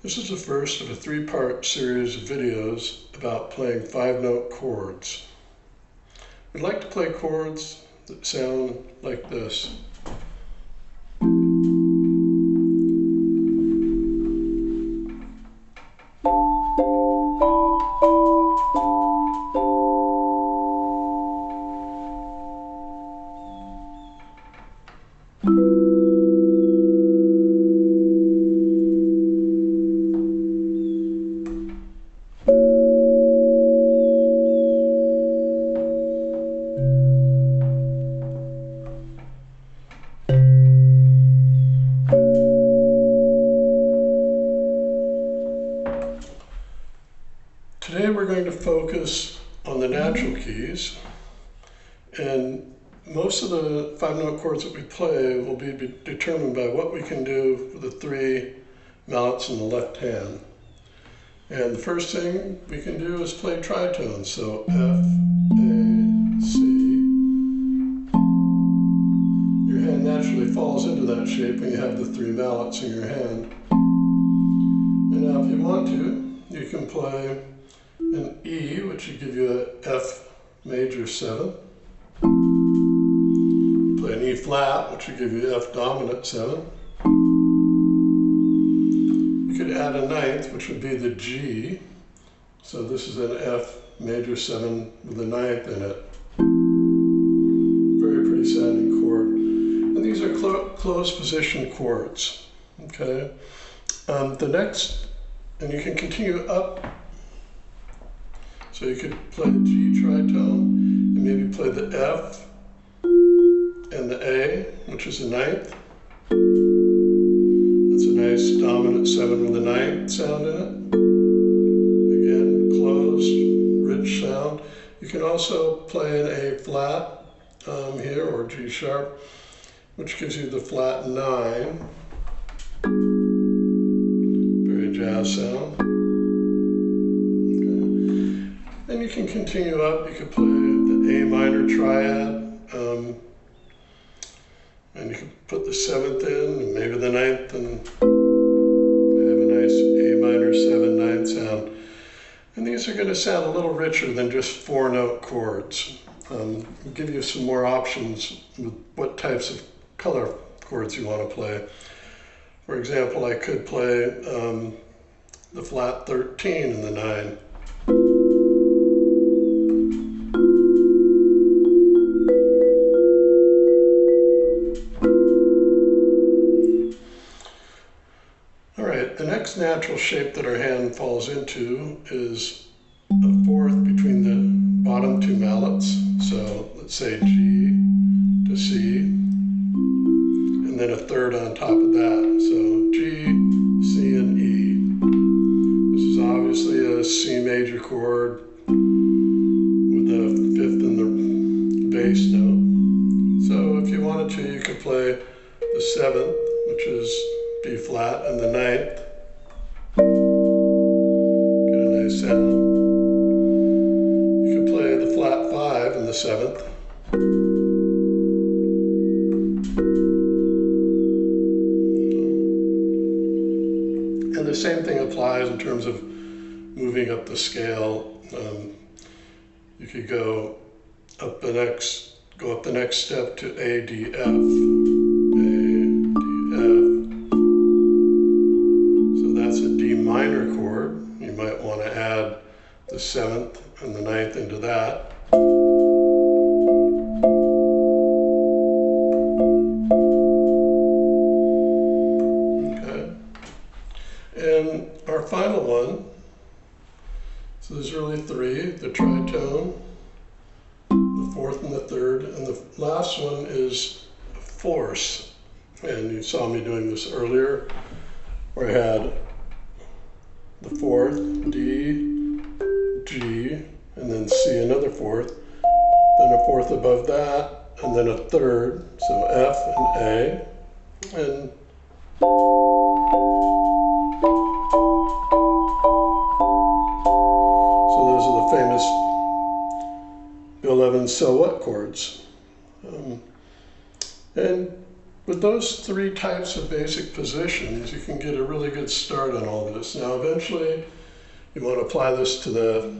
This is the first of a three-part series of videos about playing five-note chords. We'd like to play chords that sound like this. Today we're going to focus on the natural keys, and most of the five-note chords that we play will be determined by what we can do with the three mallets in the left hand. And the first thing we can do is play tritones, so F, A, C. Your hand naturally falls into that shape when you have the three mallets in your hand. And now if you want to, you can play an E, which would give you an F major 7. Play an E flat, which would give you F dominant 7. You could add a ninth, which would be the G. So this is an F major 7 with a ninth in it. Very pretty sounding chord. And these are closed position chords. Okay. The next, and you can continue up. So you could play the G tritone, and maybe play the F and the A, which is a ninth. That's a nice dominant 7 with a ninth sound in it. Again, closed, rich sound. You can also play an A flat here, or G sharp, which gives you the flat 9. Very jazz sound. And you can continue up. You could play the A minor triad, and you could put the 7th in, and maybe the 9th, and have a nice A minor 7 9 sound. And these are going to sound a little richer than just four-note chords. We'll give you some more options with what types of color chords you want to play. For example, I could play the flat 13 in the 9. The next natural shape that our hand falls into is a fourth between the bottom two mallets. So let's say G to C, and then a third on top of that. So G, C, and E. This is obviously a C major chord with a 5th in the bass note. So if you wanted to, you could play the 7th, which is B flat, and the 9th. Get a nice sound. You could play the flat 5 and the 7th. And the same thing applies in terms of moving up the scale. You could go up the next step to A, D, F. Minor chord. You might want to add the 7th and the 9th into that. Okay. And our final one, so there's really 3, the tritone, the 4th and the 3rd, and the last one is a force. And you saw me doing this earlier, where I had the 4th, D, G, and then C another 4th, then a 4th above that, and then a 3rd, so F and A, and so those are the famous Bill Evans' So What chords. And with with those three types of basic positions, you can get a really good start on all this. Now, eventually, you want to apply this to the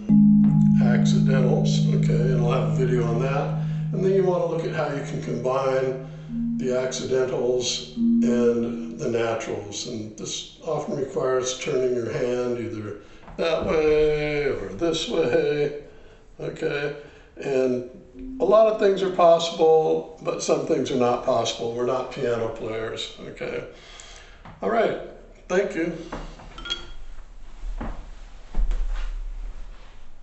accidentals, okay, and I'll have a video on that. And then you want to look at how you can combine the accidentals and the naturals. And this often requires turning your hand either that way or this way, okay? And a lot of things are possible, but some things are not possible. We're not piano players, okay? All right, thank you.